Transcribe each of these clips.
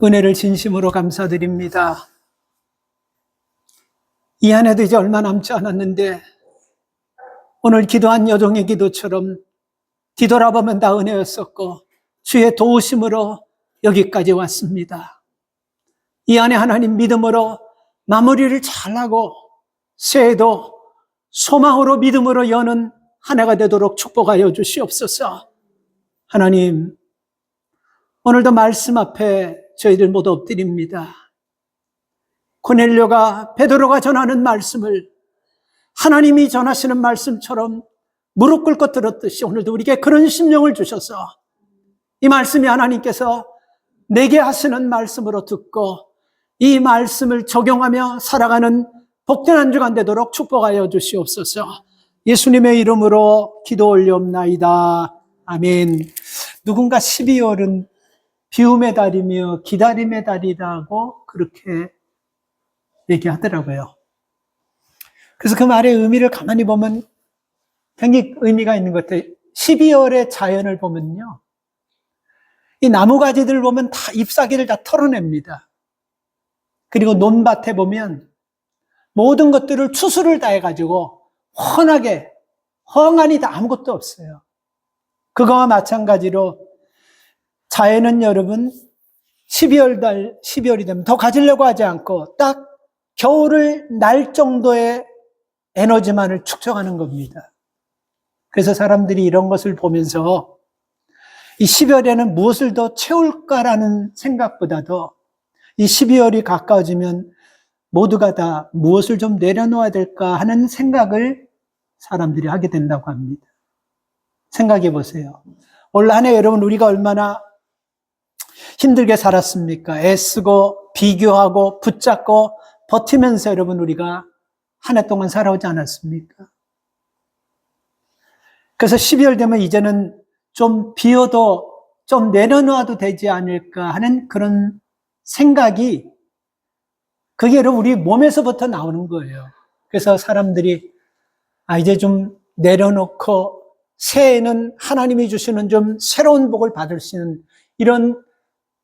은혜를 진심으로 감사드립니다. 이 안에도 이제 얼마 남지 않았는데 오늘 기도한 여종의 기도처럼 뒤돌아보면 다 은혜였었고 주의 도우심으로 여기까지 왔습니다. 이 안에 하나님 믿음으로 마무리를 잘하고 새해도 소망으로 믿음으로 여는 한 해가 되도록 축복하여 주시옵소서. 하나님, 오늘도 말씀 앞에 저희들 모두 엎드립니다. 고넬료가 베드로가 전하는 말씀을 하나님이 전하시는 말씀처럼 무릎 꿇고 들었듯이 오늘도 우리에게 그런 심령을 주셔서 이 말씀이 하나님께서 내게 하시는 말씀으로 듣고 이 말씀을 적용하며 살아가는 복된 한 주간 되도록 축복하여 주시옵소서. 예수님의 이름으로 기도 올리옵나이다. 아멘. 누군가 12월은 비움의 달이며 기다림의 달이라고 그렇게 얘기하더라고요. 그래서 그 말의 의미를 가만히 보면 굉장히 의미가 있는 것 같아요. 12월의 자연을 보면요, 이 나무가지들을 보면 다 잎사귀를 다 털어냅니다. 그리고 논밭에 보면 모든 것들을 추수를 다 해가지고 훤하게, 헝하니 다 아무것도 없어요. 그거와 마찬가지로 자연은 여러분 12월이 되면 더 가지려고 하지 않고 딱 겨울을 날 정도의 에너지만을 축적하는 겁니다. 그래서 사람들이 이런 것을 보면서 이 12월에는 무엇을 더 채울까라는 생각보다도 이 12월이 가까워지면 모두가 다 무엇을 좀 내려놓아야 될까 하는 생각을 사람들이 하게 된다고 합니다. 생각해 보세요. 올 한 해 여러분 우리가 얼마나 힘들게 살았습니까? 애쓰고 비교하고 붙잡고 버티면서 여러분 우리가 한 해 동안 살아오지 않았습니까? 그래서 12월 되면 이제는 좀 비워도 좀 내려놓아도 되지 않을까 하는 그런 생각이 그게 여러분 우리 몸에서부터 나오는 거예요. 그래서 사람들이 이제 좀 내려놓고 새해에는 하나님이 주시는 좀 새로운 복을 받을 수 있는 이런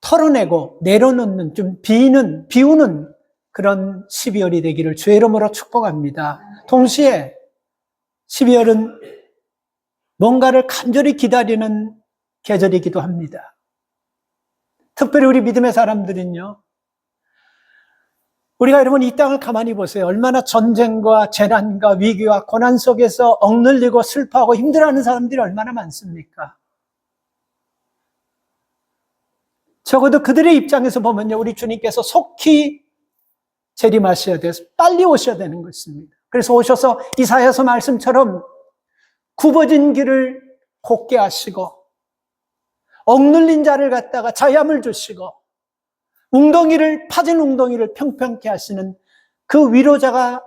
털어내고 내려놓는 좀 비우는 그런 12월이 되기를 주의 이름으로 축복합니다. 동시에 12월은 뭔가를 간절히 기다리는 계절이기도 합니다. 특별히 우리 믿음의 사람들은요, 우리가 여러분 이 땅을 가만히 보세요. 얼마나 전쟁과 재난과 위기와 고난 속에서 억눌리고 슬퍼하고 힘들어하는 사람들이 얼마나 많습니까? 적어도 그들의 입장에서 보면요, 우리 주님께서 속히 재림하셔야 돼서 빨리 오셔야 되는 것입니다. 그래서 오셔서 이사야서 말씀처럼 굽어진 길을 곱게 하시고 억눌린 자를 갖다가 자유함을 주시고 파진 웅덩이를 평평케 하시는 그 위로자가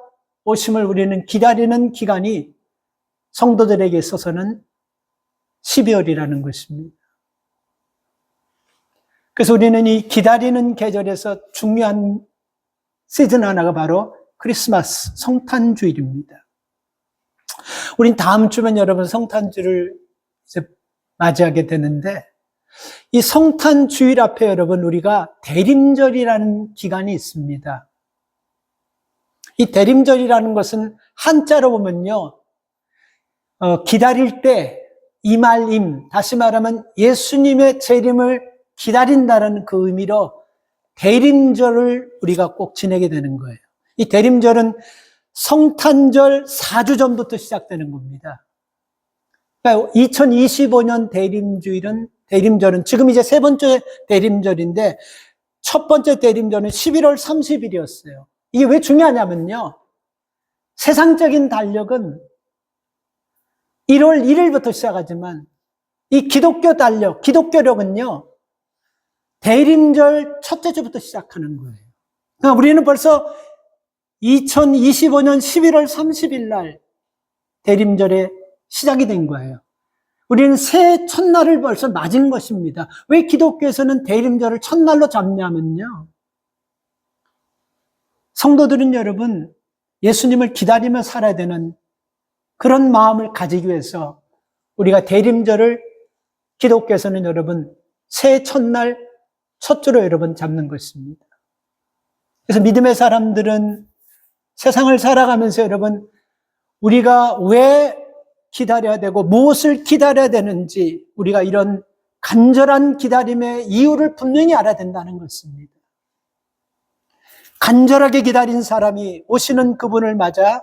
오심을 우리는 기다리는 기간이 성도들에게 있어서는 12월이라는 것입니다. 그래서 우리는 이 기다리는 계절에서 중요한 시즌 하나가 바로 크리스마스 성탄주일입니다. 우린 다음 주면 여러분 성탄주를 이제 맞이하게 되는데 이 성탄주일 앞에 여러분 우리가 대림절이라는 기간이 있습니다. 이 대림절이라는 것은 한자로 보면요, 기다릴 때 이말임, 다시 말하면 예수님의 재림을 기다린다는 그 의미로 대림절을 우리가 꼭 지내게 되는 거예요. 이 대림절은 성탄절 4주 전부터 시작되는 겁니다. 그러니까 2025년 대림절은 지금 이제 세 번째 대림절인데 첫 번째 대림절은 11월 30일이었어요. 이게 왜 중요하냐면요, 세상적인 달력은 1월 1일부터 시작하지만 이 기독교 달력, 기독교력은요 대림절 첫째 주부터 시작하는 거예요. 그러니까 우리는 벌써 2025년 11월 30일 날 대림절에 시작이 된 거예요. 우리는 새해 첫날을 벌써 맞은 것입니다. 왜 기독교에서는 대림절을 첫날로 잡냐면요, 성도들은 여러분 예수님을 기다리며 살아야 되는 그런 마음을 가지기 위해서 우리가 대림절을 기독교에서는 여러분 새해 첫날 첫 줄을 여러분 잡는 것입니다. 그래서 믿음의 사람들은 세상을 살아가면서 여러분, 우리가 왜 기다려야 되고 무엇을 기다려야 되는지 우리가 이런 간절한 기다림의 이유를 분명히 알아야 된다는 것입니다. 간절하게 기다린 사람이 오시는 그분을 맞아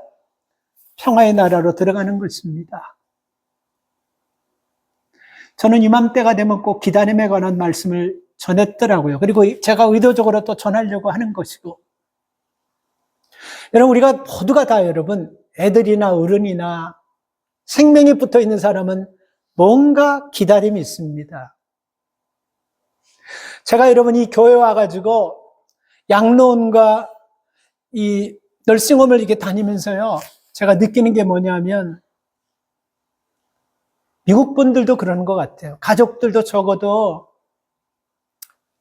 평화의 나라로 들어가는 것입니다. 저는 이맘때가 되면 꼭 기다림에 관한 말씀을 전했더라고요. 그리고 제가 의도적으로 또 전하려고 하는 것이고, 여러분, 우리가 모두가 다 여러분, 애들이나 어른이나 생명이 붙어 있는 사람은 뭔가 기다림이 있습니다. 제가 여러분 이 교회 와가지고 양로원과 이 널싱홈을 이렇게 다니면서요, 제가 느끼는 게 뭐냐면, 미국 분들도 그러는 것 같아요. 가족들도 적어도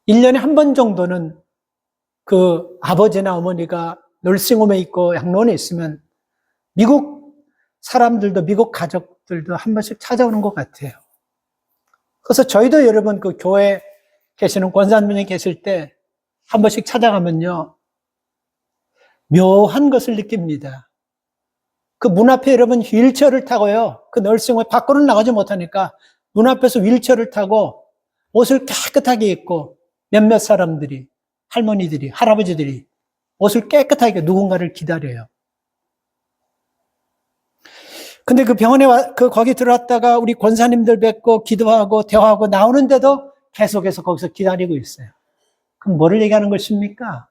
1년에 한 번 정도는 그 아버지나 어머니가 널싱홈에 있고 양로원에 있으면 미국 사람들도, 미국 가족들도 한 번씩 찾아오는 것 같아요. 그래서 저희도 여러분 그 교회 계시는 권사님이 계실 때 한 번씩 찾아가면요, 묘한 것을 느낍니다. 그 문 앞에 여러분 휠체어를 타고요, 그 널싱홈에 밖으로는 나가지 못하니까 문 앞에서 휠체어를 타고 옷을 깨끗하게 입고 몇몇 사람들이, 할머니들이, 할아버지들이 옷을 깨끗하게 누군가를 기다려요. 근데 그 병원에 거기 들어왔다가 우리 권사님들 뵙고 기도하고 대화하고 나오는데도 계속해서 거기서 기다리고 있어요. 그럼 뭐를 얘기하는 것입니까?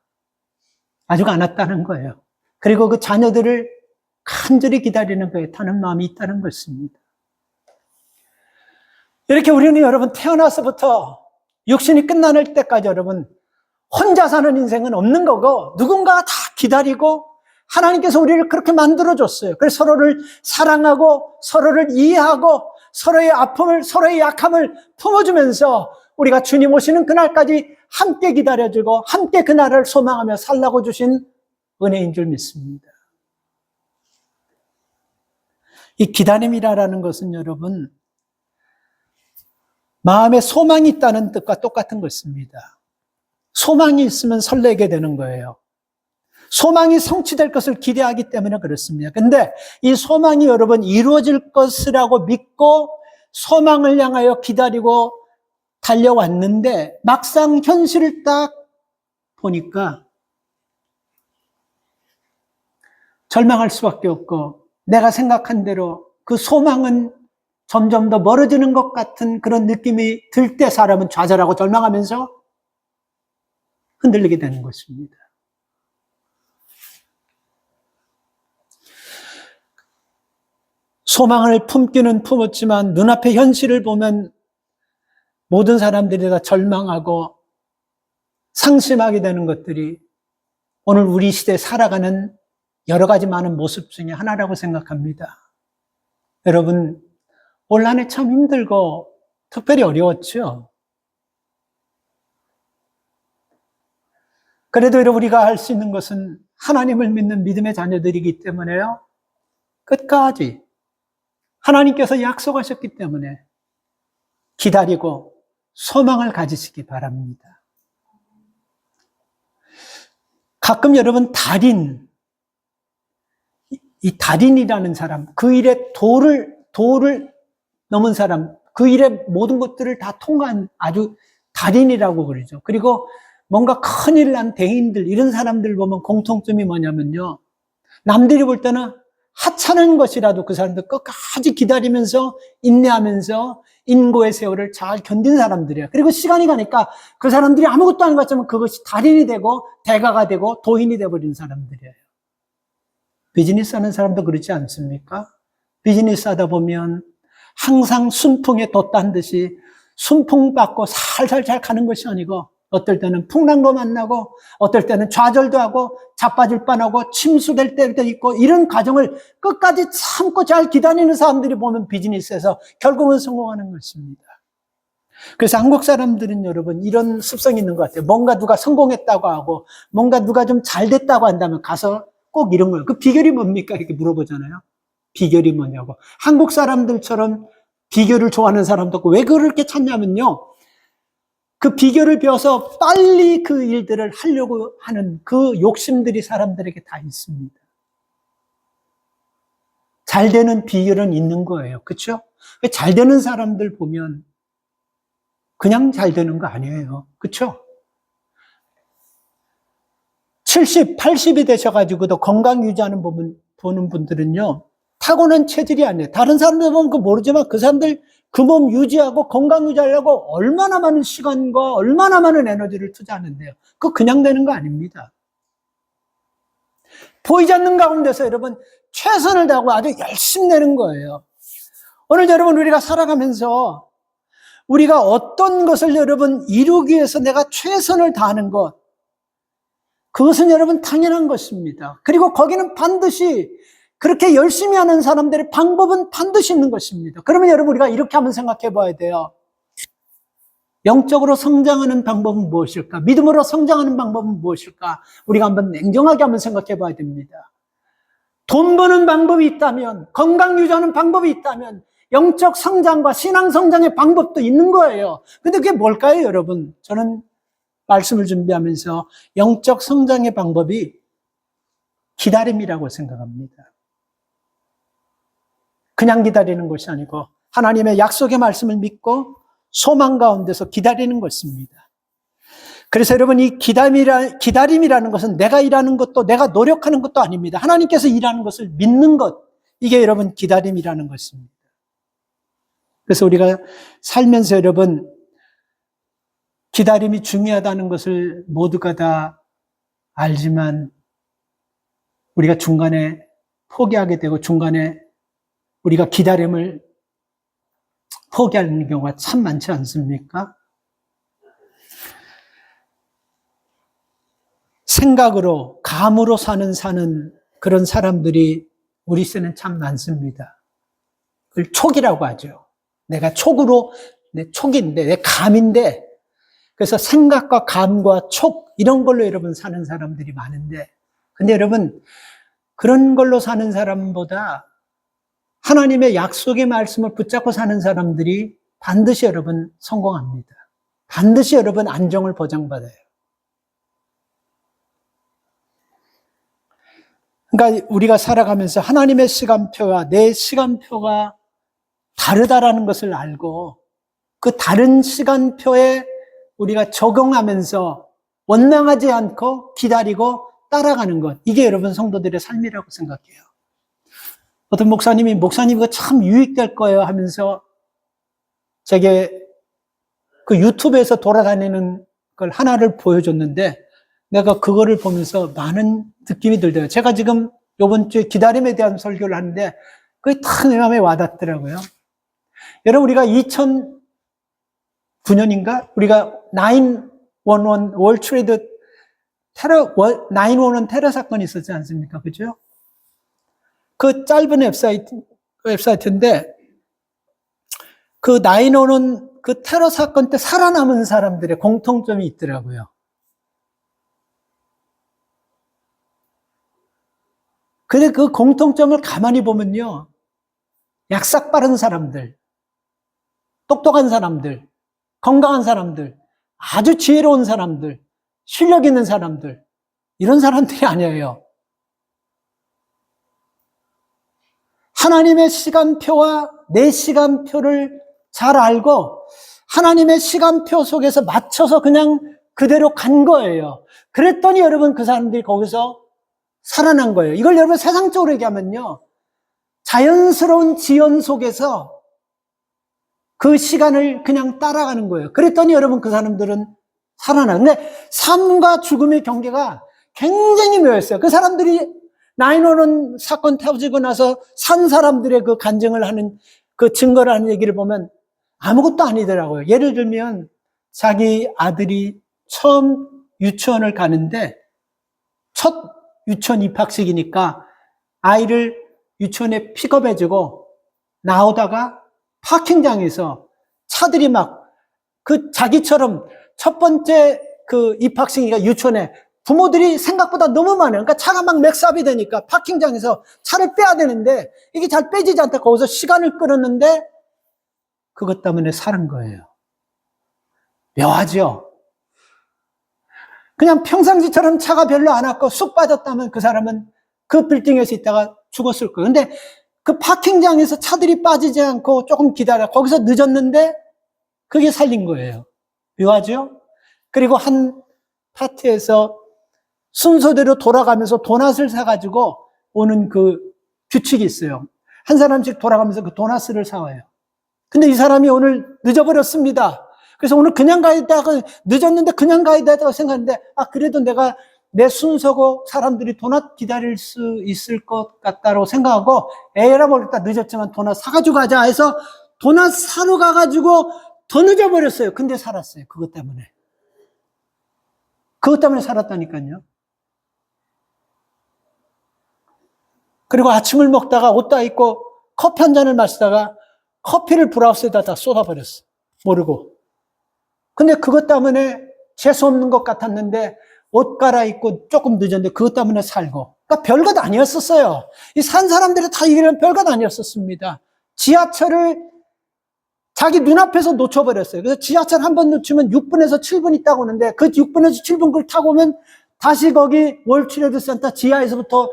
아직 안 왔다는 거예요. 그리고 그 자녀들을 간절히 기다리는 거에 타는 마음이 있다는 것입니다. 이렇게 우리는 여러분 태어나서부터 육신이 끝나는 때까지 여러분 혼자 사는 인생은 없는 거고, 누군가가 다 기다리고 하나님께서 우리를 그렇게 만들어줬어요. 그래서 서로를 사랑하고 서로를 이해하고 서로의 아픔을, 서로의 약함을 품어주면서 우리가 주님 오시는 그날까지 함께 기다려주고 함께 그날을 소망하며 살라고 주신 은혜인 줄 믿습니다. 이 기다림이라는 것은 여러분, 마음에 소망이 있다는 뜻과 똑같은 것입니다. 소망이 있으면 설레게 되는 거예요. 소망이 성취될 것을 기대하기 때문에 그렇습니다. 근데 이 소망이 여러분 이루어질 것이라고 믿고 소망을 향하여 기다리고 달려왔는데 막상 현실을 딱 보니까 절망할 수밖에 없고, 내가 생각한 대로 그 소망은 점점 더 멀어지는 것 같은 그런 느낌이 들 때 사람은 좌절하고 절망하면서 흔들리게 되는 것입니다. 소망을 품기는 품었지만 눈앞의 현실을 보면 모든 사람들이 다 절망하고 상심하게 되는 것들이 오늘 우리 시대에 살아가는 여러 가지 많은 모습 중에 하나라고 생각합니다. 여러분, 올 한 해 참 힘들고 특별히 어려웠죠. 그래도 여러분 우리가 할 수 있는 것은 하나님을 믿는 믿음의 자녀들이기 때문에요, 끝까지 하나님께서 약속하셨기 때문에 기다리고 소망을 가지시기 바랍니다. 가끔 여러분 이 달인이라는 사람, 그 일에 도를 넘은 사람, 그 일의 모든 것들을 다 통과한 아주 달인이라고 그러죠. 그리고 뭔가 큰일 난 대인들, 이런 사람들 보면 공통점이 뭐냐면요, 남들이 볼 때는 하찮은 것이라도 그 사람들 끝까지 기다리면서 인내하면서 인고의 세월을 잘 견딘 사람들이에요. 그리고 시간이 가니까 그 사람들이 아무것도 아닌 것 같지만 그것이 달인이 되고 대가가 되고 도인이 되어버린 사람들이에요. 비즈니스 하는 사람도 그렇지 않습니까? 비즈니스 하다 보면 항상 순풍에 돛단 듯이 순풍 받고 살살 잘 가는 것이 아니고, 어떨 때는 풍랑도 만나고 어떨 때는 좌절도 하고 자빠질 뻔하고 침수될 때도 있고, 이런 과정을 끝까지 참고 잘 기다리는 사람들이 보면 비즈니스에서 결국은 성공하는 것입니다. 그래서 한국 사람들은 여러분 이런 습성이 있는 것 같아요. 뭔가 누가 성공했다고 하고 뭔가 누가 좀 잘 됐다고 한다면 가서 꼭 이런 거예요. 그 비결이 뭡니까? 이렇게 물어보잖아요. 비결이 뭐냐고. 한국 사람들처럼 비결을 좋아하는 사람도 없고, 왜 그렇게 찾냐면요, 그 비결을 배워서 빨리 그 일들을 하려고 하는 그 욕심들이 사람들에게 다 있습니다. 잘 되는 비결은 있는 거예요. 그렇죠? 잘 되는 사람들 보면 그냥 잘 되는 거 아니에요. 그렇죠? 70, 80이 되셔가지고도 건강 유지하는 보는 분들은요, 타고난 체질이 아니에요. 다른 사람들 보면 그거 모르지만 그 사람들 그 몸 유지하고 건강 유지하려고 얼마나 많은 시간과 얼마나 많은 에너지를 투자하는데요. 그거 그냥 되는 거 아닙니다. 보이지 않는 가운데서 여러분 최선을 다하고 아주 열심히 내는 거예요. 오늘 여러분 우리가 살아가면서 우리가 어떤 것을 여러분 이루기 위해서 내가 최선을 다하는 것, 그것은 여러분 당연한 것입니다. 그리고 거기는 반드시 그렇게 열심히 하는 사람들의 방법은 반드시 있는 것입니다. 그러면 여러분 우리가 이렇게 한번 생각해 봐야 돼요. 영적으로 성장하는 방법은 무엇일까? 믿음으로 성장하는 방법은 무엇일까? 우리가 한번 냉정하게 한번 생각해 봐야 됩니다. 돈 버는 방법이 있다면, 건강 유지하는 방법이 있다면 영적 성장과 신앙 성장의 방법도 있는 거예요. 근데 그게 뭘까요, 여러분? 저는 말씀을 준비하면서 영적 성장의 방법이 기다림이라고 생각합니다. 그냥 기다리는 것이 아니고 하나님의 약속의 말씀을 믿고 소망 가운데서 기다리는 것입니다. 그래서 여러분 이 기다림이라는 것은 내가 일하는 것도 내가 노력하는 것도 아닙니다. 하나님께서 일하는 것을 믿는 것, 이게 여러분 기다림이라는 것입니다. 그래서 우리가 살면서 여러분 기다림이 중요하다는 것을 모두가 다 알지만 우리가 중간에 포기하게 되고 중간에 우리가 기다림을 포기하는 경우가 참 많지 않습니까? 생각으로, 감으로 사는 그런 사람들이 우리 시대는 참 많습니다. 그걸 촉이라고 하죠. 내가 촉으로, 내 촉인데, 내 감인데, 그래서 생각과 감과 촉, 이런 걸로 여러분 사는 사람들이 많은데, 근데 여러분, 그런 걸로 사는 사람보다 하나님의 약속의 말씀을 붙잡고 사는 사람들이 반드시 여러분 성공합니다. 반드시 여러분 안정을 보장받아요. 그러니까 우리가 살아가면서 하나님의 시간표와 내 시간표가 다르다라는 것을 알고 그 다른 시간표에 우리가 적용하면서 원망하지 않고 기다리고 따라가는 것, 이게 여러분 성도들의 삶이라고 생각해요. 어떤 목사님 이거 참 유익될 거예요 하면서 제게 그 유튜브에서 돌아다니는 걸 하나를 보여줬는데 내가 그거를 보면서 많은 느낌이 들더라고요. 제가 지금 이번 주에 기다림에 대한 설교를 하는데 그게 탁 내 마음에 와닿더라고요. 여러분 우리가 2009년인가? 우리가 911 월드 트레이드 테러, 911 테러 사건이 있었지 않습니까? 그죠? 그 짧은 웹사이트인데, 그 911 그 테러 사건 때 살아남은 사람들의 공통점이 있더라고요. 근데 그 공통점을 가만히 보면요. 약삭 빠른 사람들, 똑똑한 사람들, 건강한 사람들, 아주 지혜로운 사람들, 실력 있는 사람들, 이런 사람들이 아니에요. 하나님의 시간표와 내 시간표를 잘 알고 하나님의 시간표 속에서 맞춰서 그냥 그대로 간 거예요. 그랬더니 여러분 그 사람들이 거기서 살아난 거예요. 이걸 여러분 세상적으로 얘기하면요. 자연스러운 지연 속에서 그 시간을 그냥 따라가는 거예요. 그랬더니 여러분 그 사람들은 살아나. 근데 삶과 죽음의 경계가 굉장히 묘했어요. 그 사람들이 911 사건 터지고 나서 산 사람들의 그 간증을 하는 그 증거를 하는 얘기를 보면 아무것도 아니더라고요. 예를 들면 자기 아들이 처음 유치원을 가는데 첫 유치원 입학식이니까 아이를 유치원에 픽업해주고 나오다가 파킹장에서 차들이 막 그 자기처럼 첫 번째 그 입학식이니까 유치원에 부모들이 생각보다 너무 많아요. 그러니까 차가 막 맥삽이 되니까 파킹장에서 차를 빼야 되는데 이게 잘 빼지지 않다 거기서 시간을 끌었는데 그것 때문에 살은 거예요. 묘하죠. 그냥 평상시처럼 차가 별로 안 왔고 쑥 빠졌다면 그 사람은 그 빌딩에서 있다가 죽었을 거예요. 근데 그 파킹장에서 차들이 빠지지 않고 조금 기다려 거기서 늦었는데 그게 살린 거예요. 묘하죠? 그리고 한 파티에서 순서대로 돌아가면서 도넛을 사가지고 오는 그 규칙이 있어요. 한 사람씩 돌아가면서 그 도넛을 사와요. 근데 이 사람이 오늘 늦어버렸습니다. 그래서 오늘 그냥 가야다가 늦었는데 그냥 가야다고 생각했는데 그래도 내가 내 순서고 사람들이 도넛 기다릴 수 있을 것 같다고 생각하고 에라 모르겠다 늦었지만 도넛 사가지고 가자 해서 도넛 사러 가가지고 더 늦어버렸어요. 근데 살았어요. 그것 때문에. 그것 때문에 살았다니까요. 그리고 아침을 먹다가 옷 다 입고 커피 한 잔을 마시다가 커피를 브라우스에다 다 쏟아버렸어. 모르고. 근데 그것 때문에 재수없는 것 같았는데 옷 갈아입고 조금 늦었는데 그것 때문에 살고. 그러니까 별것 아니었었어요. 이 산 사람들이 다 이런 별것 아니었었습니다. 지하철을 자기 눈앞에서 놓쳐버렸어요. 그래서 지하철 한 번 놓치면 6분에서 7분 있다고 하는데 그 6분에서 7분 그걸 타고 오면 다시 거기 월트레이드 센터 지하에서부터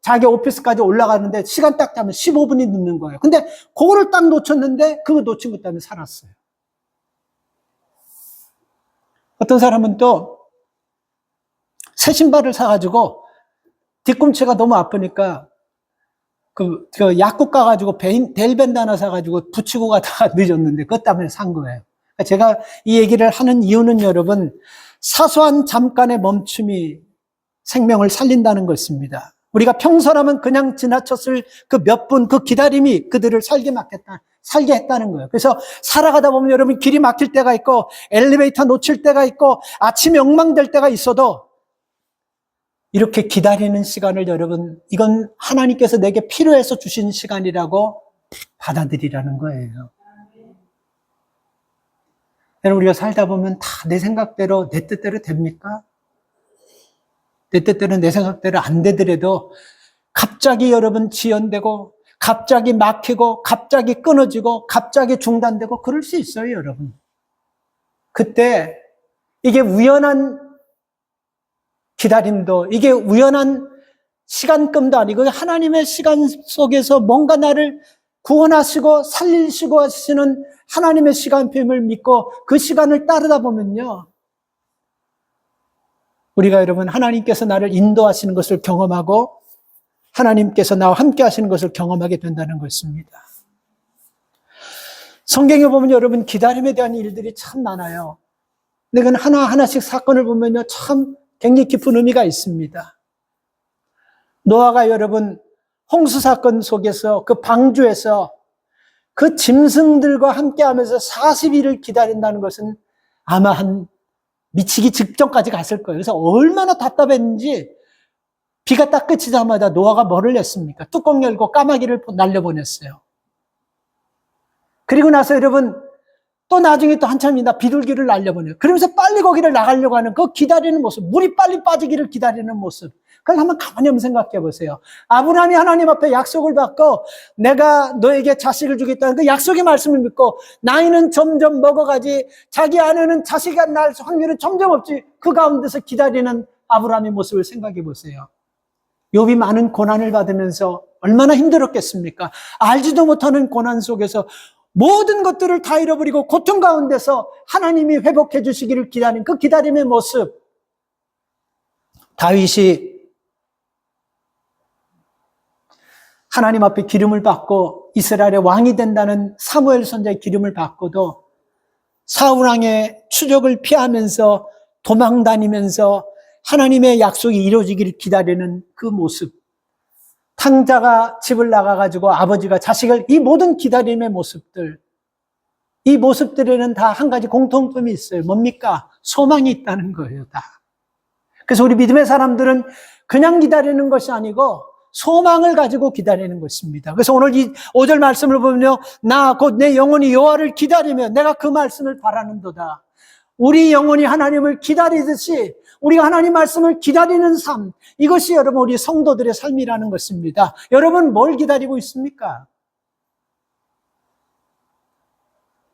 자기 오피스까지 올라가는데 시간 딱 잡으면 15분이 늦는 거예요. 근데 그거를 딱 놓쳤는데 그거 놓친 것 때문에 살았어요. 어떤 사람은 또 새 신발을 사가지고 뒤꿈치가 너무 아프니까 그 약국 가가지고 벨밴드 하나 사가지고 붙이고 가다가 늦었는데 그것 때문에 산 거예요. 그러니까 제가 이 얘기를 하는 이유는 여러분 사소한 잠깐의 멈춤이 생명을 살린다는 것입니다. 우리가 평소라면 그냥 지나쳤을 그 몇 분 그 기다림이 그들을 살게 했다는 거예요. 그래서 살아가다 보면 여러분 길이 막힐 때가 있고 엘리베이터 놓칠 때가 있고 아침에 엉망될 때가 있어도 이렇게 기다리는 시간을 여러분 이건 하나님께서 내게 필요해서 주신 시간이라고 받아들이라는 거예요. 여러분 우리가 살다 보면 다 내 생각대로 내 뜻대로 됩니까? 내 뜻대로 내 생각대로 안 되더라도 갑자기 여러분 지연되고 갑자기 막히고 갑자기 끊어지고 갑자기 중단되고 그럴 수 있어요 여러분. 그때 이게 우연한 기다림도 이게 우연한 시간금도 아니고 하나님의 시간 속에서 뭔가 나를 구원하시고 살리시고 하시는 하나님의 시간표임을 믿고 그 시간을 따르다 보면요 우리가 여러분 하나님께서 나를 인도하시는 것을 경험하고 하나님께서 나와 함께 하시는 것을 경험하게 된다는 것입니다. 성경에 보면 여러분 기다림에 대한 일들이 참 많아요. 근데 그건 하나하나씩 사건을 보면요 참 굉장히 깊은 의미가 있습니다. 노아가 여러분 홍수 사건 속에서 그 방주에서 그 짐승들과 함께 하면서 40일을 기다린다는 것은 아마 한 미치기 직전까지 갔을 거예요. 그래서 얼마나 답답했는지 비가 딱 그치자마자 노아가 뭐를 했습니까? 뚜껑 열고 까마귀를 날려보냈어요. 그리고 나서 여러분 또 나중에 또 한참 있다 비둘기를 날려보내요. 그러면서 빨리 거기를 나가려고 하는 그 기다리는 모습, 물이 빨리 빠지기를 기다리는 모습. 그걸 한번 가만히 한번 생각해 보세요. 아브라함이 하나님 앞에 약속을 받고 내가 너에게 자식을 주겠다는 그 약속의 말씀을 믿고 나이는 점점 먹어가지 자기 아내는 자식이 날 확률은 점점 없지. 그 가운데서 기다리는 아브라함의 모습을 생각해 보세요. 욥이 많은 고난을 받으면서 얼마나 힘들었겠습니까? 알지도 못하는 고난 속에서 모든 것들을 다 잃어버리고 고통 가운데서 하나님이 회복해 주시기를 기다리는 그 기다림의 모습. 다윗이 하나님 앞에 기름을 받고 이스라엘의 왕이 된다는 사무엘 선지자의 기름을 받고도 사울 왕의 추적을 피하면서 도망 다니면서 하나님의 약속이 이루어지기를 기다리는 그 모습. 탕자가 집을 나가가지고 아버지가 자식을 이 모든 기다림의 모습들. 이 모습들에는 다 한 가지 공통점이 있어요. 뭡니까? 소망이 있다는 거예요, 다. 그래서 우리 믿음의 사람들은 그냥 기다리는 것이 아니고 소망을 가지고 기다리는 것입니다. 그래서 오늘 이 5절 말씀을 보면요. 나 곧 내 영혼이 여호와를 기다리며 내가 그 말씀을 바라는도다. 우리 영혼이 하나님을 기다리듯이 우리가 하나님 말씀을 기다리는 삶, 이것이 여러분 우리 성도들의 삶이라는 것입니다. 여러분 뭘 기다리고 있습니까?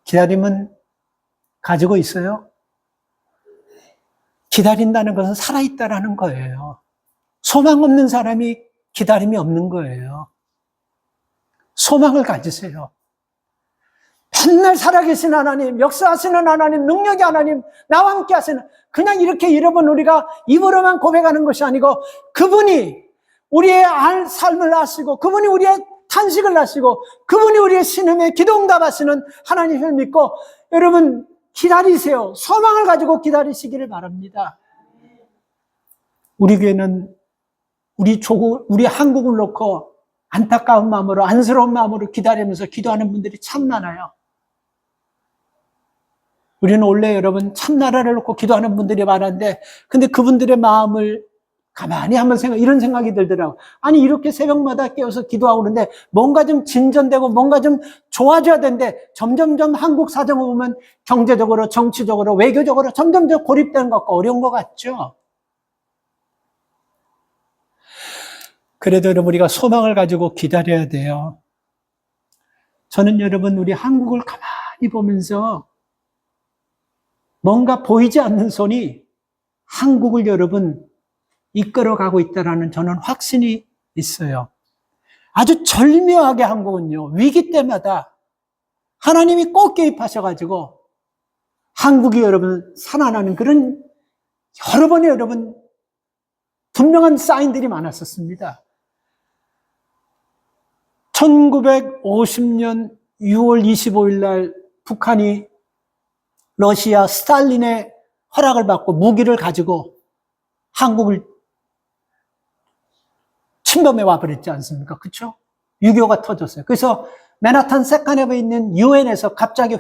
기다림은 가지고 있어요? 기다린다는 것은 살아있다라는 거예요. 소망 없는 사람이 기다림이 없는 거예요. 소망을 가지세요. 맨날 살아계신 하나님, 역사하시는 하나님, 능력의 하나님, 나와 함께 하시는, 그냥 이렇게 여러분 우리가 입으로만 고백하는 것이 아니고 그분이 우리의 삶을 아시고 그분이 우리의 탄식을 아시고 그분이 우리의 신음에 기도응답하시는 하나님을 믿고 여러분 기다리세요. 소망을 가지고 기다리시기를 바랍니다. 우리 교회는 우리 한국을 놓고 안타까운 마음으로 안쓰러운 마음으로 기다리면서 기도하는 분들이 참 많아요. 우리는 원래 여러분 참나라를 놓고 기도하는 분들이 많은데 근데 그분들의 마음을 가만히 한번 이런 생각이 들더라고요. 아니 이렇게 새벽마다 깨어서 기도하고 그러는데 뭔가 좀 진전되고 뭔가 좀 좋아져야 되는데 점점점 한국 사정을 보면 경제적으로 정치적으로 외교적으로 점점점 고립되는 것 같고 어려운 것 같죠. 그래도 여러분 우리가 소망을 가지고 기다려야 돼요. 저는 여러분 우리 한국을 가만히 보면서 뭔가 보이지 않는 손이 한국을 여러분 이끌어가고 있다라는 저는 확신이 있어요. 아주 절묘하게 한국은요, 위기 때마다 하나님이 꼭 개입하셔가지고 한국이 여러분 살아나는 그런 여러 번의 여러분 분명한 사인들이 많았었습니다. 1950년 6월 25일 날 북한이 러시아 스탈린의 허락을 받고 무기를 가지고 한국을 침범해 와버렸지 않습니까? 그렇죠? 6.25가 터졌어요. 그래서 맨하탄 세컨앱에 있는 유엔에서 갑자기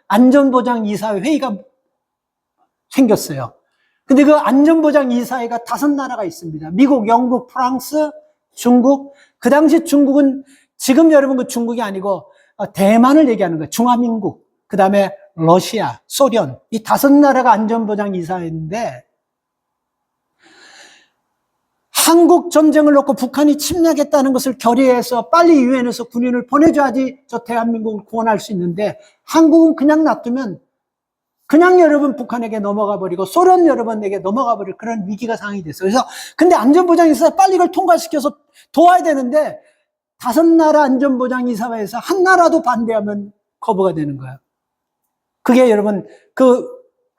안전보장이사회 회의가 생겼어요. 근데 그 안전보장이사회가 5나라가 있습니다. 미국, 영국, 프랑스, 중국. 그 당시 중국은 지금 여러분 그 중국이 아니고 대만을 얘기하는 거예요. 중화민국. 그 다음에 러시아, 소련. 이 5나라가 안전보장이사회인데 한국 전쟁을 놓고 북한이 침략했다는 것을 결의해서 빨리 유엔에서 군인을 보내줘야지 저 대한민국을 구원할 수 있는데 한국은 그냥 놔두면 그냥 여러분 북한에게 넘어가 버리고 소련 여러분에게 넘어가 버릴 그런 위기가 상황이 됐어요. 그래서 근데 안전보장이사회 빨리 이걸 통과시켜서 도와야 되는데 5나라 안전보장이사회에서 한 나라도 반대하면 거부가 되는 거예요. 그게 여러분 그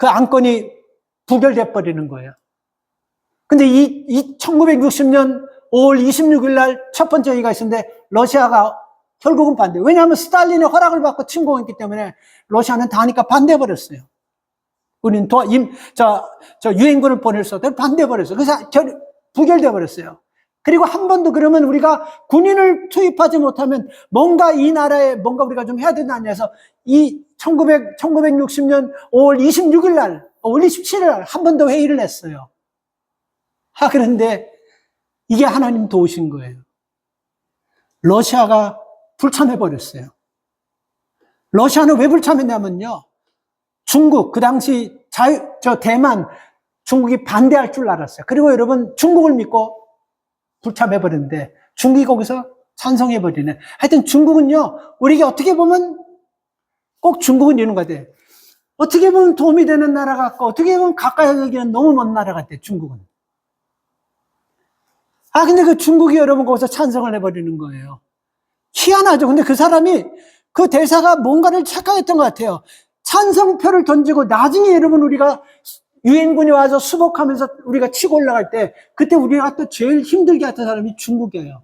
안건이 부결돼 버리는 거예요. 근데 이 1960년 5월 26일 날 첫 번째 회의가 있었는데 러시아가 결국은 반대. 왜냐하면 스탈린의 허락을 받고 침공했기 때문에 러시아는 다 하니까 반대해버렸어요. 우리는 유엔군을 보낼 수 없다고 반대해버렸어요. 그래서 부결돼버렸어요. 그리고 한 번도 그러면 우리가 군인을 투입하지 못하면 뭔가 이 나라에 뭔가 우리가 좀 해야 된다 해서 이 1960년 5월 26일 날, 5월 27일 날 한 번 더 회의를 했어요. 그런데 이게 하나님 도우신 거예요. 러시아가 불참해버렸어요. 러시아는 왜 불참했냐면요. 중국, 그 당시 대만, 중국이 반대할 줄 알았어요. 그리고 여러분, 중국을 믿고 불참해버렸는데, 중국이 거기서 찬성해버리네. 하여튼 중국은요, 우리에게 어떻게 보면 꼭 중국은 이런 거 같아요. 어떻게 보면 도움이 되는 나라 같고, 어떻게 보면 가까이 여기는 너무 먼 나라 같아요, 중국은. 근데 그 중국이 여러분 거기서 찬성을 해버리는 거예요. 희한하죠. 근데 그 사람이, 그 대사가 뭔가를 착각했던 것 같아요. 찬성표를 던지고 나중에 여러분 우리가 유엔군이 와서 수복하면서 우리가 치고 올라갈 때 그때 우리가 또 제일 힘들게 했던 사람이 중국이에요.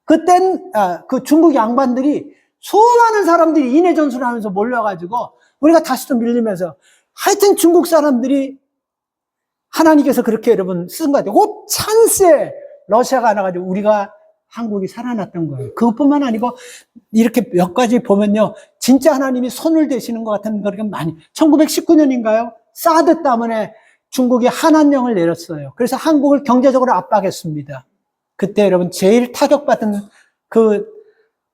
그땐 그 중국 양반들이 수많은 사람들이 인해 전술을 하면서 몰려가지고 우리가 다시 또 밀리면서 하여튼 중국 사람들이 하나님께서 그렇게 여러분 쓴 것 같아요. 그 찬스에 러시아가 나가지고 우리가 한국이 살아났던 거예요. 그것뿐만 아니고 이렇게 몇 가지 보면요. 진짜 하나님이 손을 대시는 것 같은 그런 많이. 1919년인가요? 사드 때문에 중국이 한한령을 내렸어요. 그래서 한국을 경제적으로 압박했습니다. 그때 여러분 제일 타격받은 그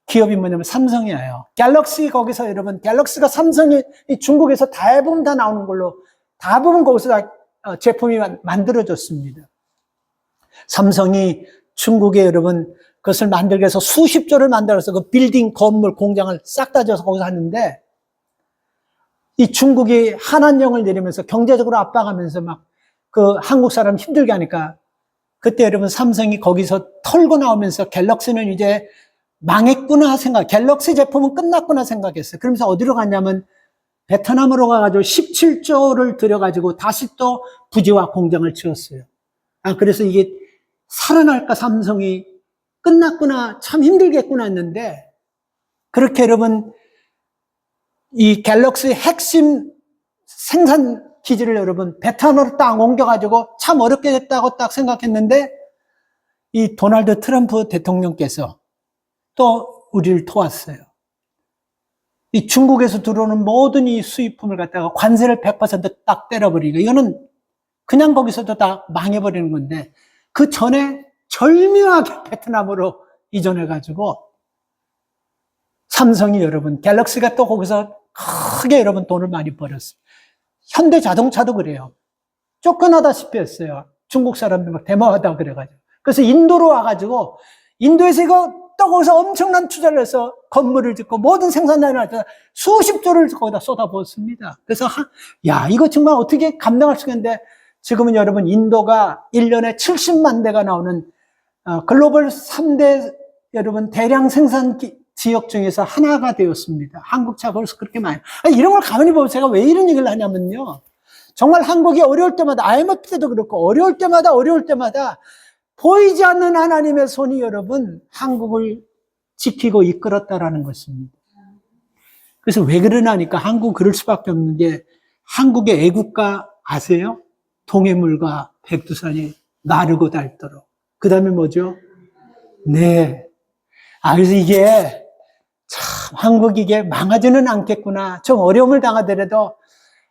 기업이 뭐냐면 삼성이에요. 갤럭시 거기서 여러분 갤럭시가 삼성이 중국에서 대부분 다 나오는 걸로 대부분 거기서 다 제품이 만들어졌습니다. 삼성이 중국에 여러분 그것을 만들기 위해서 수십 조를 만들어서 그 빌딩, 건물, 공장을 싹 다 져서 거기서 하는데 이 중국이 한한령을 내리면서 경제적으로 압박하면서 막 그 한국 사람 힘들게 하니까 그때 여러분 삼성이 거기서 털고 나오면서 갤럭시는 이제 망했구나 생각, 갤럭시 제품은 끝났구나 생각했어요. 그러면서 어디로 갔냐면 베트남으로 가가지고 17조를 들여가지고 다시 또 부지와 공장을 지었어요. 그래서 이게 살아날까 삼성이 끝났구나, 참 힘들겠구나 했는데, 그렇게 여러분 이 갤럭시 핵심 생산 기지를 여러분 베트남으로 딱 옮겨가지고 참 어렵게 됐다고 딱 생각했는데, 이 도널드 트럼프 대통령께서 또 우리를 도왔어요. 이 중국에서 들어오는 모든 이 수입품을 갖다가 관세를 100% 딱 때려버리니까 이거는 그냥 거기서도 다 망해버리는 건데, 그 전에 절묘하게 베트남으로 이전해가지고 삼성이 여러분, 갤럭시가 또 거기서 크게 여러분 돈을 많이 벌었어요. 현대 자동차도 그래요. 쫓겨나다시피 했어요. 중국 사람들 막 대마하다 그래가지고. 그래서 인도로 와가지고, 인도에서 이거 또 거기서 엄청난 투자를 해서 건물을 짓고 모든 생산량을 할 때 수십 조를 거기다 쏟아부었습니다. 그래서, 야, 이거 정말 어떻게 감당할 수 있겠는데, 지금은 여러분, 인도가 1년에 70만 대가 나오는 글로벌 3대 여러분 대량 생산 지역 중에서 하나가 되었습니다. 한국 차 벌써 그렇게 많이. 이런 걸 가만히 보면 제가 왜 이런 얘기를 하냐면요. 정말 한국이 어려울 때마다, IMF 때도 그렇고, 어려울 때마다 보이지 않는 하나님의 손이 여러분, 한국을 지키고 이끌었다라는 것입니다. 그래서 왜 그러냐니까 한국 그럴 수밖에 없는 게, 한국의 애국가 아세요? 동해물과 백두산이 나르고 닳도록. 그 다음에 뭐죠? 네. 그래서 이게 참 한국이 이게 망하지는 않겠구나. 좀 어려움을 당하더라도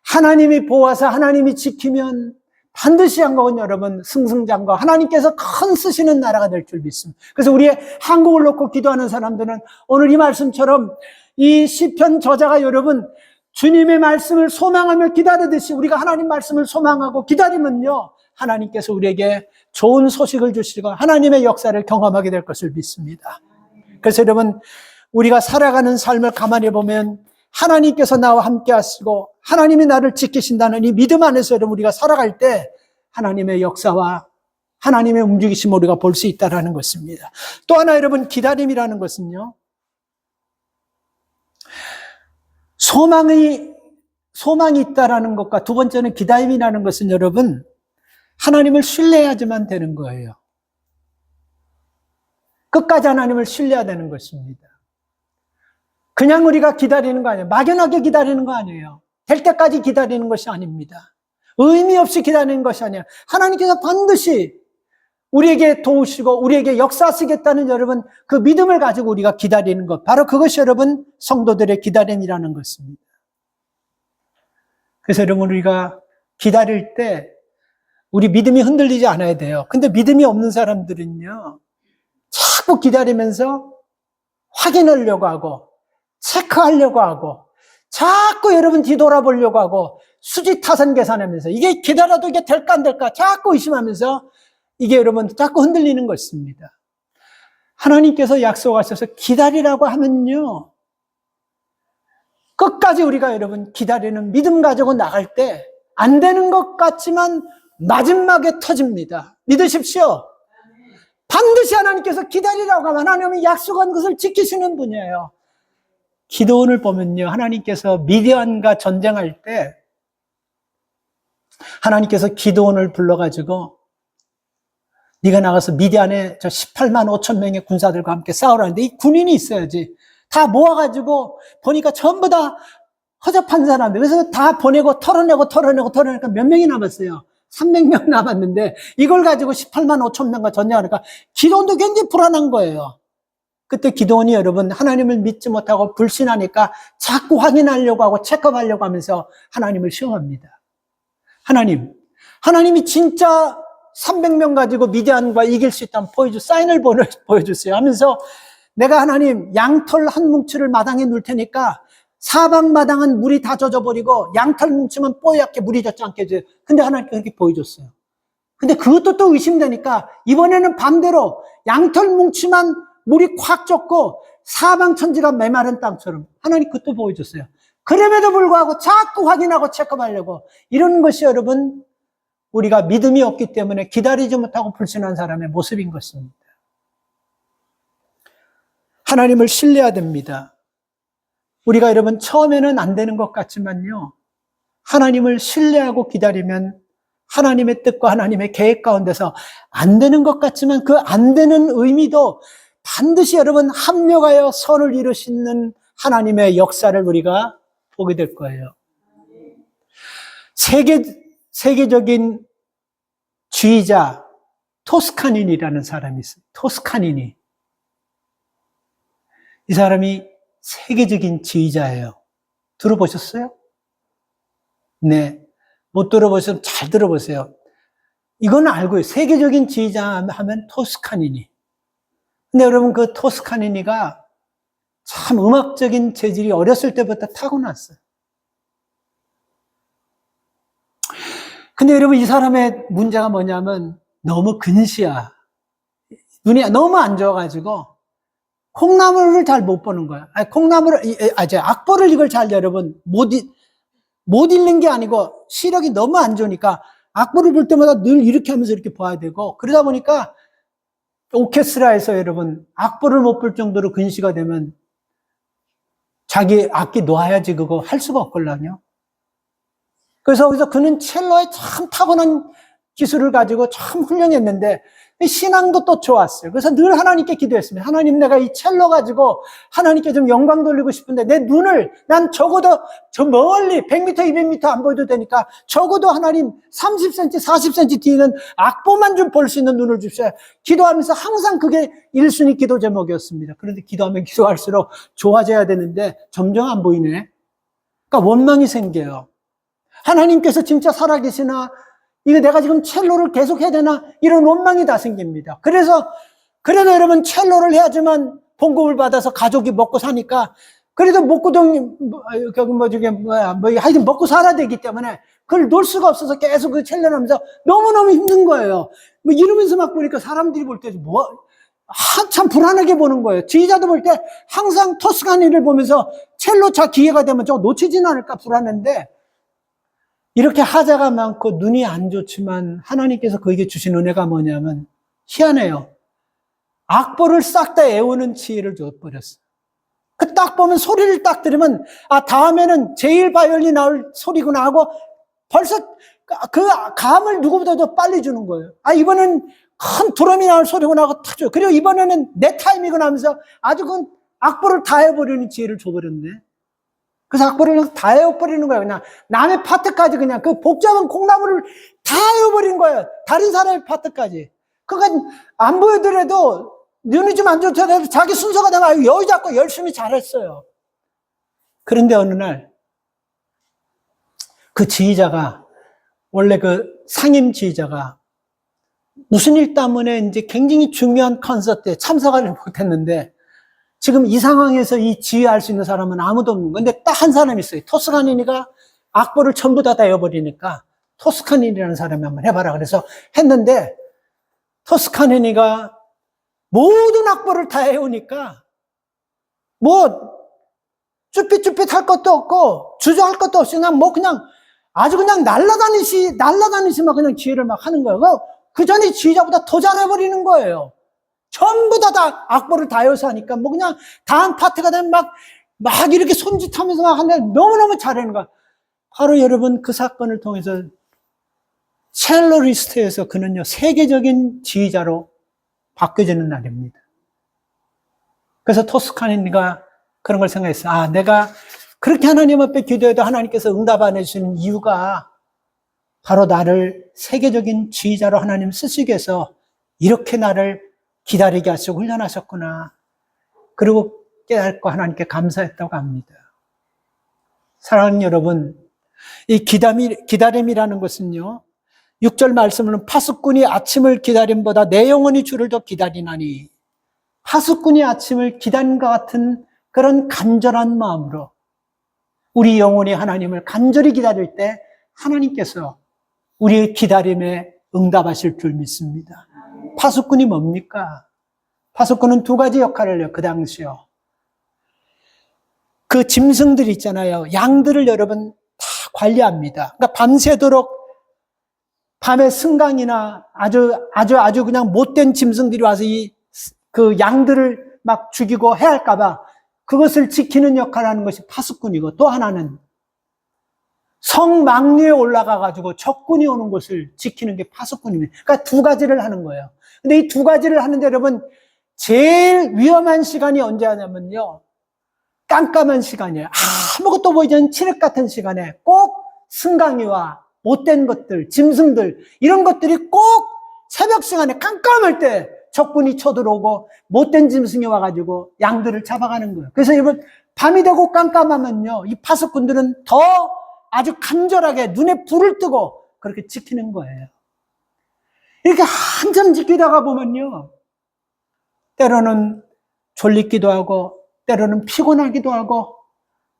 하나님이 보아서 하나님이 지키면 반드시 한국은 여러분 승승장구, 하나님께서 큰 쓰시는 나라가 될 줄 믿습니다. 그래서 우리의 한국을 놓고 기도하는 사람들은 오늘 이 말씀처럼 이 시편 저자가 여러분 주님의 말씀을 소망하며 기다리듯이 우리가 하나님 말씀을 소망하고 기다리면요, 하나님께서 우리에게 좋은 소식을 주시고 하나님의 역사를 경험하게 될 것을 믿습니다. 그래서 여러분, 우리가 살아가는 삶을 가만히 보면 하나님께서 나와 함께 하시고 하나님이 나를 지키신다는 이 믿음 안에서 여러분 우리가 살아갈 때 하나님의 역사와 하나님의 움직이심을 우리가 볼 수 있다는 것입니다. 또 하나 여러분, 기다림이라는 것은요, 소망이 있다라는 것과 두 번째는 기다림이라는 것은 여러분 하나님을 신뢰해야지만 되는 거예요. 끝까지 하나님을 신뢰해야 되는 것입니다. 그냥 우리가 기다리는 거 아니에요. 막연하게 기다리는 거 아니에요. 될 때까지 기다리는 것이 아닙니다. 의미 없이 기다리는 것이 아니에요. 하나님께서 반드시 우리에게 도우시고 우리에게 역사하시겠다는 여러분 그 믿음을 가지고 우리가 기다리는 것, 바로 그것이 여러분 성도들의 기다림이라는 것입니다. 그래서 여러분 우리가 기다릴 때 우리 믿음이 흔들리지 않아야 돼요. 근데 믿음이 없는 사람들은요, 자꾸 기다리면서 확인하려고 하고 체크하려고 하고 자꾸 여러분 뒤돌아보려고 하고 수지타산 계산하면서 이게 기다려도 이게 될까 안 될까 자꾸 의심하면서 이게 여러분 자꾸 흔들리는 것입니다. 하나님께서 약속하셔서 기다리라고 하면요, 끝까지 우리가 여러분 기다리는 믿음 가지고 나갈 때 안 되는 것 같지만 마지막에 터집니다. 믿으십시오. 반드시 하나님께서 기다리라고 하면 하나님이 약속한 것을 지키시는 분이에요. 기도원을 보면요, 하나님께서 미디안과 전쟁할 때 하나님께서 기도원을 불러가지고 네가 나가서 미디안에 저 18만 5천 명의 군사들과 함께 싸우라는데 이 군인이 있어야지. 다 모아가지고 보니까 전부 다 허접한 사람들. 그래서 다 보내고 털어내니까 몇 명이 남았어요. 300명 남았는데 이걸 가지고 18만 5천 명과 전쟁하니까 기도원도 굉장히 불안한 거예요. 그때 기도원이 여러분 하나님을 믿지 못하고 불신하니까 자꾸 확인하려고 하고 체크하려고 하면서 하나님을 시험합니다. 하나님이 진짜 300명 가지고 미디안과 이길 수 있다면 사인을 보여주세요 하면서 내가 하나님 양털 한 뭉치를 마당에 놓을 테니까 사방마당은 물이 다 젖어버리고 양털 뭉치면 뽀얗게 물이 젖지 않게 해줘요. 근데 하나님께서 그렇게 보여줬어요. 근데 그것도 또 의심되니까 이번에는 반대로 양털 뭉치만 물이 콱 젖고 사방 천지가 메마른 땅처럼 하나님 그것도 보여줬어요. 그럼에도 불구하고 자꾸 확인하고 체크하려고 이런 것이 여러분 우리가 믿음이 없기 때문에 기다리지 못하고 불신한 사람의 모습인 것입니다. 하나님을 신뢰해야 됩니다. 우리가 여러분 처음에는 안 되는 것 같지만요, 하나님을 신뢰하고 기다리면 하나님의 뜻과 하나님의 계획 가운데서 안 되는 것 같지만 그 안 되는 의미도 반드시 여러분 합력하여 선을 이루시는 하나님의 역사를 우리가 보게 될 거예요. 세계적인 지휘자 토스카닌이라는 사람이 있어요. 토스카닌이. 이 사람이 세계적인 지휘자예요. 들어보셨어요? 네. 못 들어보시면 잘 들어보세요. 이건 알고요. 세계적인 지휘자 하면 토스카니니. 근데 여러분 그 토스카니니가 참 음악적인 재질이 어렸을 때부터 타고났어요. 근데 여러분 이 사람의 문제가 뭐냐면 너무 근시야. 눈이 너무 안 좋아가지고 콩나물을 잘 못 보는 거야. 악보를 이걸 잘 여러분 못 읽는 게 아니고 시력이 너무 안 좋으니까 악보를 볼 때마다 늘 이렇게 하면서 이렇게 봐야 되고, 그러다 보니까 오케스트라에서 여러분 악보를 못 볼 정도로 근시가 되면 자기 악기 놓아야지 그거 할 수가 없걸랑요. 그래서 거기서 그는 첼로에 참 타고난 기술을 가지고 참 훌륭했는데 신앙도 또 좋았어요. 그래서 늘 하나님께 기도했습니다. 하나님, 내가 이 첼로 가지고 하나님께 좀 영광 돌리고 싶은데 내 눈을 난 적어도 저 멀리 100m, 200m 안 보여도 되니까 적어도 하나님 30cm, 40cm 뒤에는 악보만 좀 볼 수 있는 눈을 주셔야, 기도하면서 항상 그게 1순위 기도 제목이었습니다. 그런데 기도하면 기도할수록 좋아져야 되는데 점점 안 보이네. 그러니까 원망이 생겨요. 하나님께서 진짜 살아계시나? 이거 내가 지금 첼로를 계속 해야 되나? 이런 원망이 다 생깁니다. 그래도 여러분 첼로를 해야지만 봉급을 받아서 가족이 먹고 사니까, 그래도 하여튼 먹고 살아야 되기 때문에 그걸 놓을 수가 없어서 계속 그 첼로를 하면서 너무너무 힘든 거예요. 이러면서 막 보니까 사람들이 볼 때 한참 불안하게 보는 거예요. 지휘자도 볼 때 항상 토스카니를 보면서 첼로 차 기회가 되면 저거 놓치진 않을까 불안한데, 이렇게 하자가 많고 눈이 안 좋지만 하나님께서 그에게 주신 은혜가 뭐냐면 희한해요. 악보를 싹 다 외우는 지혜를 줘버렸어요. 그 딱 보면 소리를 딱 들으면 다음에는 제일 바이올린 나올 소리구나 하고 벌써 그 감을 누구보다도 빨리 주는 거예요. 이번엔 큰 드럼이 나올 소리구나 하고 탁 줘요. 그리고 이번에는 내 타임이구나 하면서 아주 그 악보를 다 해버리는 지혜를 줘버렸네. 그래서 악보를 다 외워버리는 거예요. 그냥 남의 파트까지 그냥 그 복잡한 콩나물을 다 외워버린 거예요. 다른 사람의 파트까지. 그러니까 안 보여드려도 눈이 좀 안 좋더라도 자기 순서가 되면 여기 잡고 열심히 잘했어요. 그런데 어느 날 그 지휘자가, 원래 그 상임 지휘자가 무슨 일 때문에 이제 굉장히 중요한 콘서트에 참석을 못했는데, 지금 이 상황에서 이 지휘할 수 있는 사람은 아무도 없는 건데 딱 한 사람이 있어요. 토스카니니가 악보를 전부 다 외워버리니까 토스카니니라는 사람이 한번 해봐라. 그래서 했는데 토스카니니가 모든 악보를 다 외우니까 쭈삣쭈삣 할 것도 없고 주저할 것도 없이 그냥 아주 그냥 날라다니시 막 그냥 지휘를 막 하는 거예요. 그 전에 지휘자보다 더 잘해버리는 거예요. 전부 다 악보를 다 외워서 하니까 그냥 다음 파트가 되면 막 이렇게 손짓하면서 막 하는데 너무너무 잘하는 거야. 바로 여러분 그 사건을 통해서 첼로리스트에서 그는요 세계적인 지휘자로 바뀌어지는 날입니다. 그래서 토스카니가 그런 걸 생각했어요. 내가 그렇게 하나님 앞에 기도해도 하나님께서 응답 안 해주시는 이유가 바로 나를 세계적인 지휘자로 하나님 쓰시기 위해서 이렇게 나를 기다리게 하시고 훈련하셨구나. 그리고 깨닫고 하나님께 감사했다고 합니다. 사랑하는 여러분, 이 기다림이라는 것은요, 6절 말씀은 파수꾼이 아침을 기다림보다 내 영혼이 주를 더 기다리나니, 파수꾼이 아침을 기다린 것 같은 그런 간절한 마음으로 우리 영혼이 하나님을 간절히 기다릴 때 하나님께서 우리의 기다림에 응답하실 줄 믿습니다. 파수꾼이 뭡니까? 파수꾼은 두 가지 역할을 해요. 그 당시요. 그 짐승들 있잖아요. 양들을 여러분 다 관리합니다. 그러니까 밤새도록 밤에 승강이나 아주 그냥 못된 짐승들이 와서 그 양들을 막 죽이고 해할까봐 그것을 지키는 역할을 하는 것이 파수꾼이고, 또 하나는 성망리에 올라가가지고 적군이 오는 곳을 지키는 게 파수꾼입니다. 그러니까 두 가지를 하는 거예요. 근데 이 두 가지를 하는데 여러분, 제일 위험한 시간이 언제 하냐면요, 깜깜한 시간이에요. 아무것도 보이지 않는 칠흑 같은 시간에 꼭 승강이와 못된 것들, 짐승들, 이런 것들이 꼭 새벽 시간에 깜깜할 때 적군이 쳐들어오고 못된 짐승이 와가지고 양들을 잡아가는 거예요. 그래서 여러분, 밤이 되고 깜깜하면요, 이 파수꾼들은 더 아주 간절하게 눈에 불을 뜨고 그렇게 지키는 거예요. 이렇게 한참 지키다가 보면요, 때로는 졸리기도 하고, 때로는 피곤하기도 하고,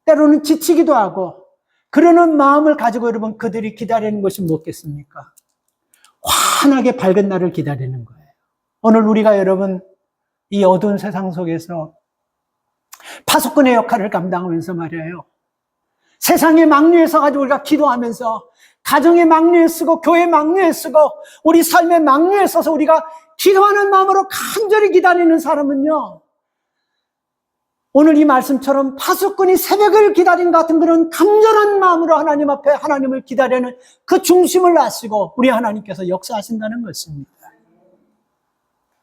때로는 지치기도 하고, 그러는 마음을 가지고 여러분, 그들이 기다리는 것이 무엇겠습니까? 환하게 밝은 날을 기다리는 거예요. 오늘 우리가 여러분, 이 어두운 세상 속에서 파수꾼의 역할을 감당하면서 말이에요, 세상의 망류에 서가지고 우리가 기도하면서, 가정의 망류에 쓰고, 교회 망류에 쓰고, 우리 삶의 망류에 서서 우리가 기도하는 마음으로 간절히 기다리는 사람은요, 오늘 이 말씀처럼 파수꾼이 새벽을 기다린 것 같은 그런 간절한 마음으로 하나님 앞에 하나님을 기다리는 그 중심을 아시고 우리 하나님께서 역사하신다는 것입니다.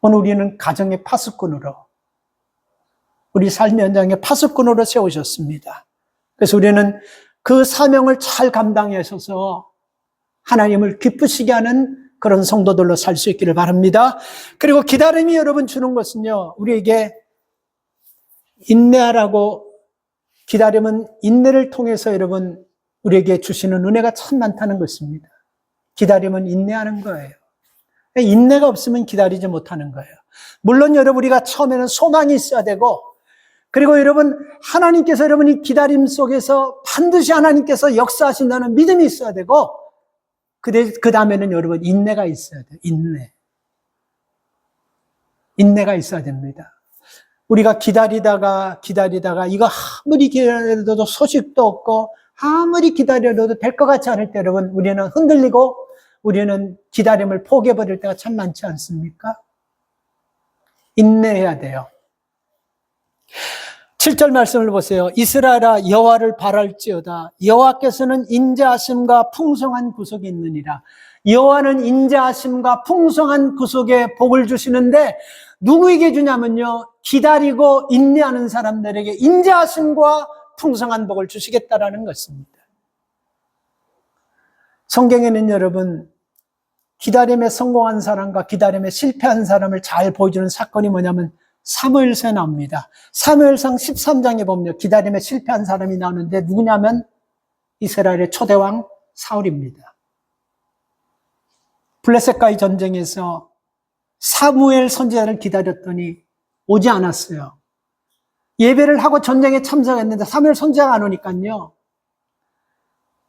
오늘 우리는 가정의 파수꾼으로, 우리 삶의 현장의 파수꾼으로 세우셨습니다. 그래서 우리는 그 사명을 잘 감당하셔서 하나님을 기쁘시게 하는 그런 성도들로 살 수 있기를 바랍니다. 그리고 기다림이 여러분 주는 것은요, 우리에게 인내하라고, 기다림은 인내를 통해서 여러분 우리에게 주시는 은혜가 참 많다는 것입니다. 기다림은 인내하는 거예요. 인내가 없으면 기다리지 못하는 거예요. 물론 여러분, 우리가 처음에는 소망이 있어야 되고, 그리고 여러분, 하나님께서 여러분 이 기다림 속에서 반드시 하나님께서 역사하신다는 믿음이 있어야 되고, 그 다음에는 여러분 인내가 있어야 돼요. 인내가 있어야 됩니다. 우리가 기다리다가 이거 아무리 기다려도 소식도 없고 아무리 기다려도 될 것 같지 않을 때 여러분, 우리는 흔들리고 우리는 기다림을 포기해버릴 때가 참 많지 않습니까? 인내해야 돼요. 7절 말씀을 보세요. 이스라엘아, 여호와를 바랄지어다. 여호와께서는 인자하심과 풍성한 구속이 있느니라. 여호와는 인자하심과 풍성한 구속에 복을 주시는데 누구에게 주냐면요, 기다리고 인내하는 사람들에게 인자하심과 풍성한 복을 주시겠다라는 것입니다. 성경에는 여러분, 기다림에 성공한 사람과 기다림에 실패한 사람을 잘 보여주는 사건이 뭐냐면 사무엘서에 나옵니다. 사무엘상 13장에 보면 기다림에 실패한 사람이 나오는데 누구냐면 이스라엘의 초대왕 사울입니다. 블레셋과의 전쟁에서 사무엘 선지자를 기다렸더니 오지 않았어요. 예배를 하고 전쟁에 참석했는데 사무엘 선지자가 안 오니까요,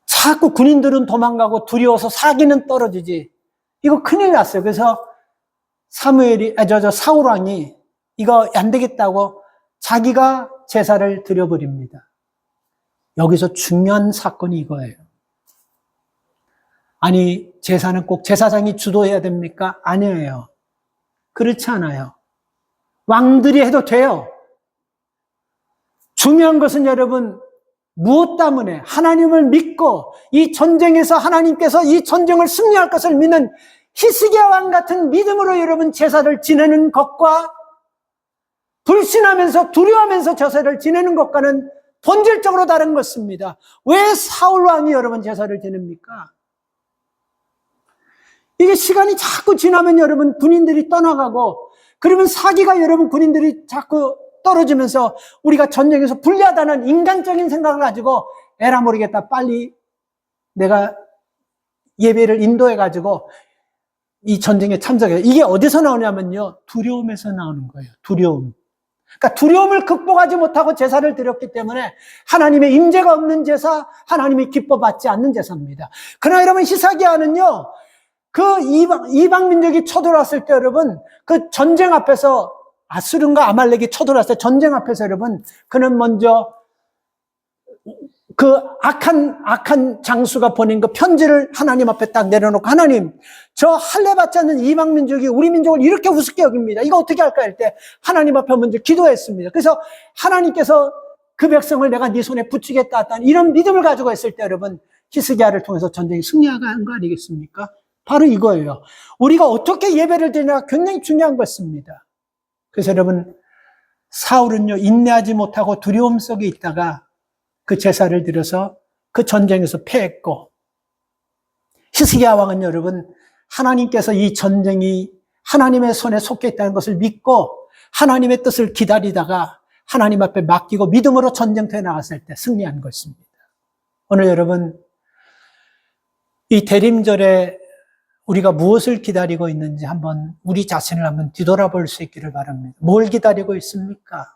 자꾸 군인들은 도망가고 두려워서 사기는 떨어지지. 이거 큰일 났어요. 그래서 사울 왕이 이거 안 되겠다고 자기가 제사를 드려버립니다. 여기서 중요한 사건이 이거예요. 아니, 제사는 꼭 제사장이 주도해야 됩니까? 아니에요. 그렇지 않아요. 왕들이 해도 돼요. 중요한 것은 여러분, 무엇 때문에 하나님을 믿고 이 전쟁에서 하나님께서 이 전쟁을 승리할 것을 믿는 히스기야 왕 같은 믿음으로 여러분 제사를 지내는 것과 불신하면서 두려워하면서 제사를 지내는 것과는 본질적으로 다른 것입니다. 왜 사울 왕이 여러분 제사를 지냅니까? 이게 시간이 자꾸 지나면 여러분 군인들이 떠나가고, 그러면 사기가 여러분 군인들이 자꾸 떨어지면서 우리가 전쟁에서 불리하다는 인간적인 생각을 가지고 에라 모르겠다, 빨리 내가 예배를 인도해가지고 이 전쟁에 참석해. 이게 어디서 나오냐면요, 두려움에서 나오는 거예요. 두려움. 그러니까 두려움을 극복하지 못하고 제사를 드렸기 때문에 하나님의 임재가 없는 제사, 하나님이 기뻐받지 않는 제사입니다. 그러나 여러분, 히스기야는요, 그 이방 민족이 쳐들어왔을 때 여러분, 그 전쟁 앞에서 아수르과 아말렉이 쳐들어왔을 때 전쟁 앞에서 여러분, 그는 먼저 그 악한 장수가 보낸 그 편지를 하나님 앞에 딱 내려놓고, 하나님, 저 할례 받지 않는 이방 민족이 우리 민족을 이렇게 우습게 여깁니다. 이거 어떻게 할까 할 때 하나님 앞에 먼저 기도했습니다. 그래서 하나님께서 그 백성을 내가 네 손에 붙이겠다 했다는 이런 믿음을 가지고 있을 때 여러분, 히스기야를 통해서 전쟁이 승리한 거 아니겠습니까? 바로 이거예요. 우리가 어떻게 예배를 드리냐가 굉장히 중요한 것입니다. 그래서 여러분, 사울은요, 인내하지 못하고 두려움 속에 있다가 그 제사를 드려서 그 전쟁에서 패했고, 히스기야 왕은 여러분, 하나님께서 이 전쟁이 하나님의 손에 속해 있다는 것을 믿고 하나님의 뜻을 기다리다가 하나님 앞에 맡기고 믿음으로 전쟁터에 나갔을 때 승리한 것입니다. 오늘 여러분, 이 대림절에 우리가 무엇을 기다리고 있는지 한번 우리 자신을 한번 뒤돌아볼 수 있기를 바랍니다. 뭘 기다리고 있습니까?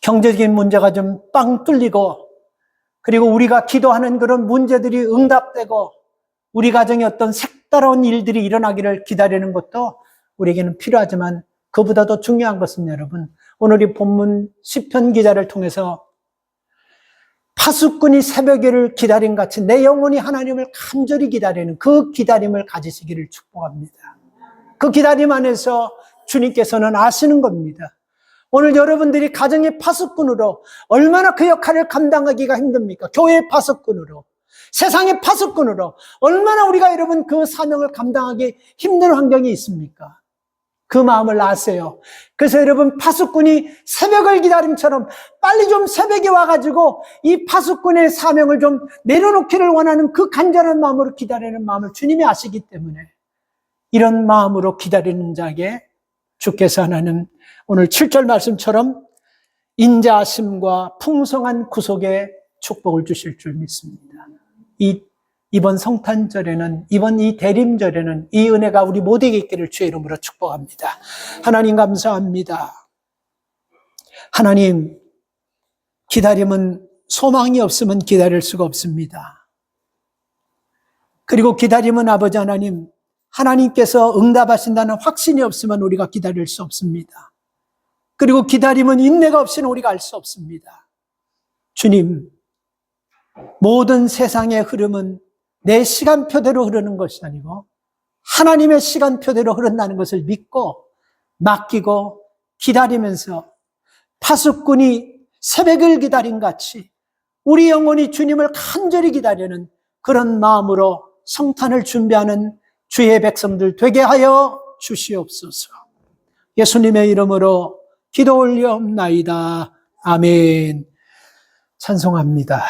경제적인 문제가 좀 빵 뚫리고, 그리고 우리가 기도하는 그런 문제들이 응답되고, 우리 가정에 어떤 색다른 일들이 일어나기를 기다리는 것도 우리에게는 필요하지만, 그보다 더 중요한 것은 여러분, 오늘 이 본문 시편 기자를 통해서 파수꾼이 새벽을 기다린 같이 내 영혼이 하나님을 간절히 기다리는 그 기다림을 가지시기를 축복합니다. 그 기다림 안에서 주님께서는 아시는 겁니다. 오늘 여러분들이 가정의 파수꾼으로 얼마나 그 역할을 감당하기가 힘듭니까? 교회의 파수꾼으로, 세상의 파수꾼으로 얼마나 우리가 여러분 그 사명을 감당하기 힘든 환경이 있습니까? 그 마음을 아세요. 그래서 여러분, 파수꾼이 새벽을 기다림처럼 빨리 좀 새벽에 와가지고 이 파수꾼의 사명을 좀 내려놓기를 원하는 그 간절한 마음으로 기다리는 마음을 주님이 아시기 때문에 이런 마음으로 기다리는 자에게 주께서 하나는 오늘 7절 말씀처럼 인자하심과 풍성한 구속의 축복을 주실 줄 믿습니다. 이번 성탄절에는, 이번 이 대림절에는 이 은혜가 우리 모두에게 있기를 주의 이름으로 축복합니다. 하나님 감사합니다. 하나님, 기다림은 소망이 없으면 기다릴 수가 없습니다. 그리고 기다림은 아버지 하나님, 하나님께서 응답하신다는 확신이 없으면 우리가 기다릴 수 없습니다. 그리고 기다림은 인내가 없이는 우리가 알 수 없습니다. 주님, 모든 세상의 흐름은 내 시간표대로 흐르는 것이 아니고 하나님의 시간표대로 흐른다는 것을 믿고 맡기고 기다리면서 파수꾼이 새벽을 기다린 같이 우리 영혼이 주님을 간절히 기다리는 그런 마음으로 성탄을 준비하는 주의 백성들 되게 하여 주시옵소서. 예수님의 이름으로 기도 올려옵나이다. 아멘. 찬송합니다.